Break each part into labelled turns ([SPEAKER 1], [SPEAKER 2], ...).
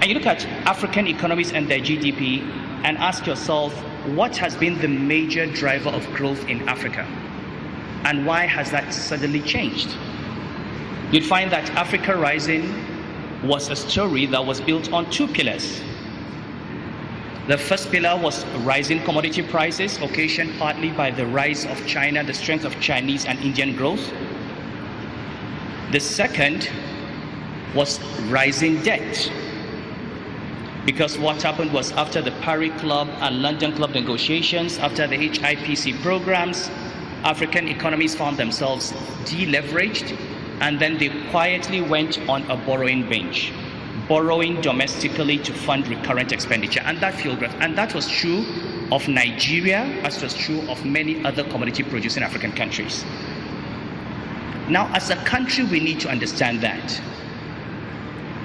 [SPEAKER 1] And you look at African economies and their GDP and ask yourself, what has been the major driver of growth in Africa? And why has that suddenly changed? You'd find that Africa Rising was a story that was built on two pillars. The first pillar was rising commodity prices, occasioned partly by the rise of China, the strength of Chinese and Indian growth. The second was rising debt. Because what happened was, after the Paris Club and London Club negotiations, after the HIPC programs, African economies found themselves deleveraged, and then they quietly went on a borrowing binge, borrowing domestically to fund recurrent expenditure, and that fueled growth. And that was true of Nigeria, as was true of many other commodity producing African countries. Now, as a country, we need to understand that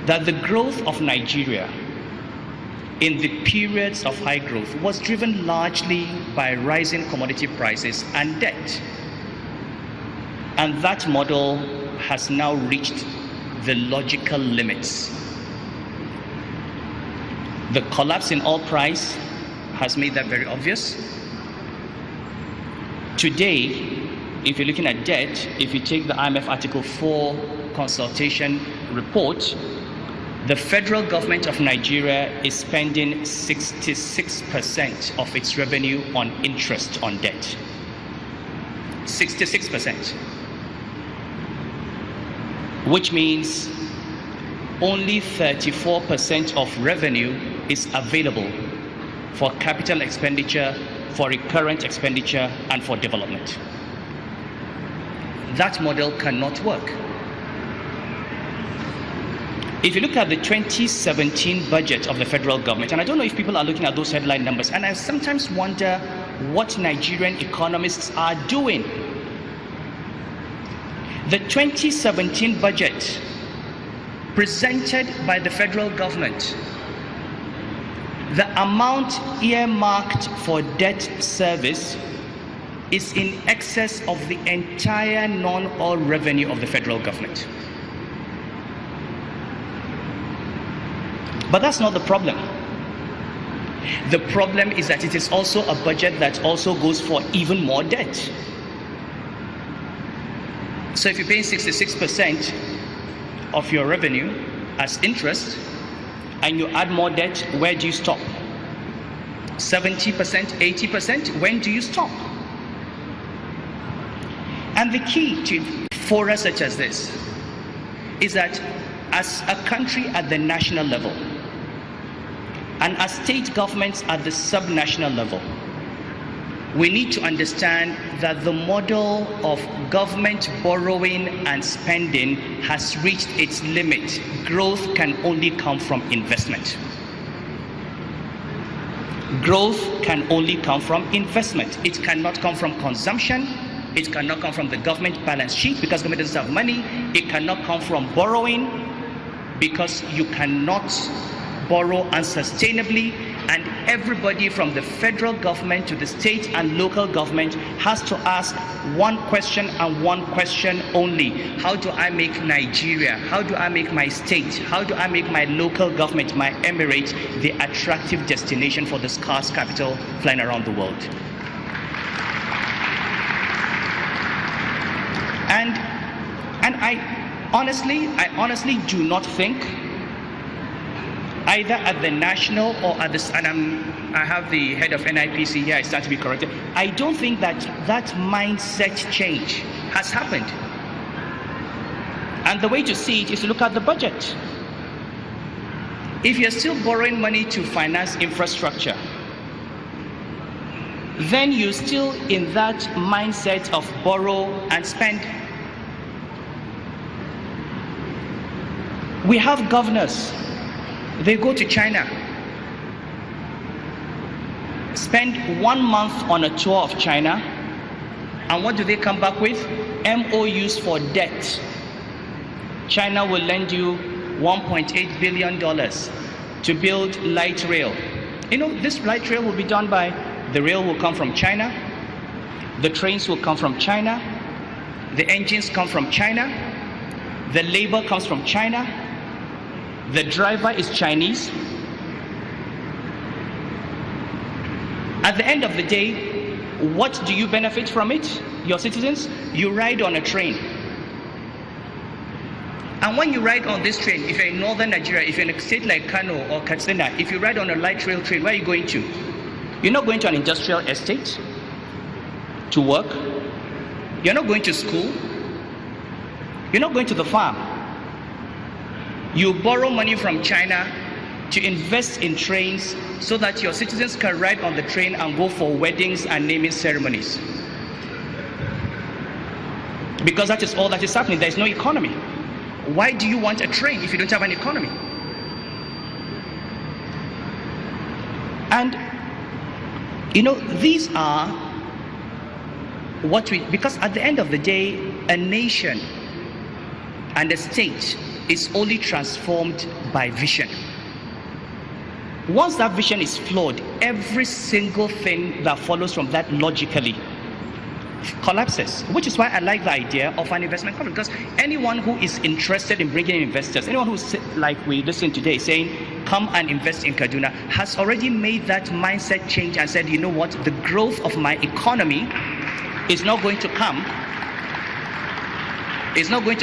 [SPEAKER 1] the growth of Nigeria in the periods of high growth was driven largely by rising commodity prices and debt. And that model has now reached the logical limits. The collapse in oil price has made that very obvious. Today, if you're looking at debt, if you take the IMF Article 4 consultation report, the federal government of Nigeria is spending 66% of its revenue on interest on debt. 66%. Which means only 34% of revenue is available for capital expenditure, for recurrent expenditure, and for development. That model cannot work. If you look at the 2017 budget of the federal government, and I don't know if people are looking at those headline numbers, and I sometimes wonder what Nigerian economists are doing. The 2017 budget presented by the federal government, the amount earmarked for debt service is in excess of the entire non-oil revenue of the federal government. But that's not the problem. The problem is that it is also a budget that also goes for even more debt. So if you're paying 66% of your revenue as interest and you add more debt, where do you stop? 70%, 80%? When do you stop? And the key to fora such as this is that as a country at the national level, and as state governments at the sub-national level, we need to understand that the model of government borrowing and spending has reached its limit. Growth can only come from investment. Growth can only come from investment. It cannot come from consumption. It cannot come from the government balance sheet because government doesn't have money. It cannot come from borrowing because you cannot borrow unsustainably, and everybody from the federal government to the state and local government has to ask one question and one question only: how do I make Nigeria, how do I make my state, how do I make my local government, my emirate, the attractive destination for the scarce capital flying around the world? And I honestly do not think, either at the national or at the, and I have the head of NIPC here, I stand to be corrected, I don't think that that mindset change has happened. And the way to see it is to look at the budget. If you're still borrowing money to finance infrastructure, then you're still in that mindset of borrow and spend. We have governors, they go to China, spend 1 month on a tour of China, and what do they come back with? MOUs for debt. China will lend you $1.8 billion to build light rail. You know, this light rail will be done by, the rail will come from China, the trains will come from China, the engines come from China, the labor comes from China. The driver is Chinese. At the end of the day, what do you benefit from it, your citizens? You ride on a train. And when you ride on this train, if you're in northern Nigeria, if you're in a state like Kano or Kaduna, if you ride on a light rail train, where are you going to? You're not going to an industrial estate to work. You're not going to school. You're not going to the farm. You borrow money from China to invest in trains so that your citizens can ride on the train and go for weddings and naming ceremonies. Because that is all that is happening. There is no economy. Why do you want a train if you don't have an economy? And, you know, these are what we, because at the end of the day, a nation and a state is only transformed by vision. Once that vision is flawed, every single thing that follows from that logically collapses, which is why I like the idea of an investment company, because anyone who is interested in bringing in investors, anyone who's like we listened today saying come and invest in Kaduna, has already made that mindset change and said, you know what, the growth of my economy is not going to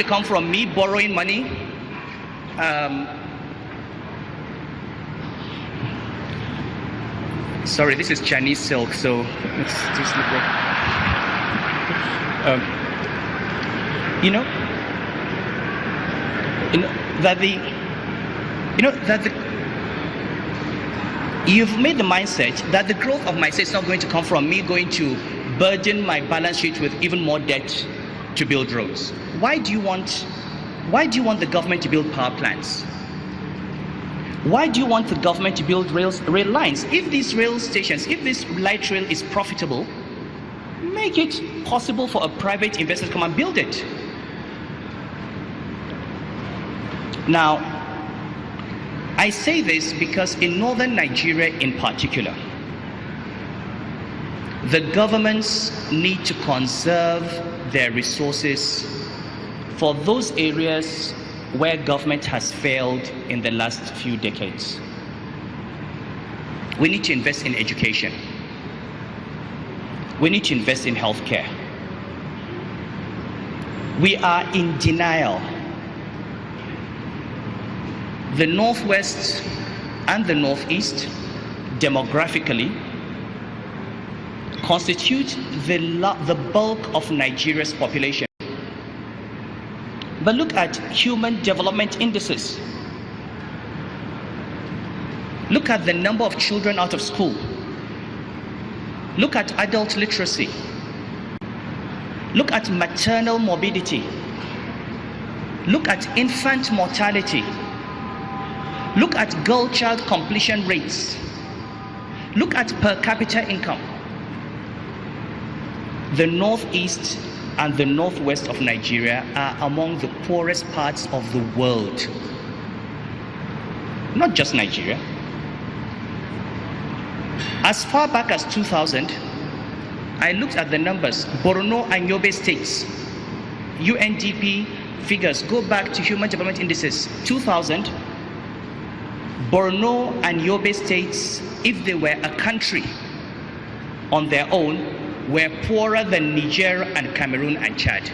[SPEAKER 1] come from me borrowing money. Sorry, this is Chinese silk, so let's just look at you've made the mindset that the growth of my state is not going to come from me going to burden my balance sheet with even more debt to build roads. Why do you want the government to build power plants? Why do you want the government to build rail lines? If these rail stations, if this light rail is profitable, make it possible for a private investor to come and build it. Now, I say this because in northern Nigeria in particular, the governments need to conserve their resources for those areas where government has failed in the last few decades. We need to invest in education. We need to invest in healthcare. We are in denial. The Northwest and the Northeast, demographically, constitute the bulk of Nigeria's population. But look at human development indices. Look at the number of children out of school. Look at adult literacy. Look at maternal morbidity. Look at infant mortality. Look at girl child completion rates. Look at per capita income. The Northeast and the Northwest of Nigeria are among the poorest parts of the world. Not just Nigeria. As far back as 2000, I looked at the numbers. Borno and Yobe states, UNDP figures go back to Human Development Indices 2000. Borno and Yobe states, if they were a country on their own, were poorer than Niger and Cameroon and Chad.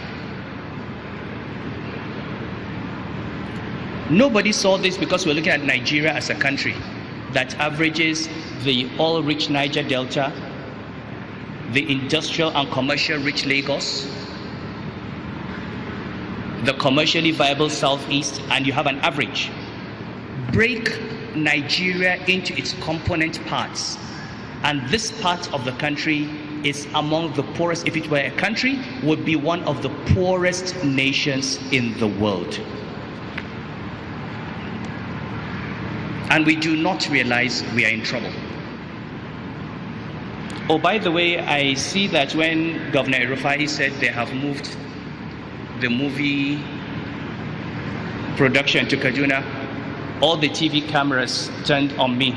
[SPEAKER 1] Nobody saw this because we're looking at Nigeria as a country that averages the oil-rich Niger Delta, the industrial and commercial-rich Lagos, the commercially viable Southeast, and you have an average. Break Nigeria into its component parts, and this part of the country is among the poorest. If it were a country, would be one of the poorest nations in the world. And we do not realize we are in trouble. Oh, by the way, I see that when Governor El-Rufai said they have moved the movie production to Kaduna, all the TV cameras turned on me.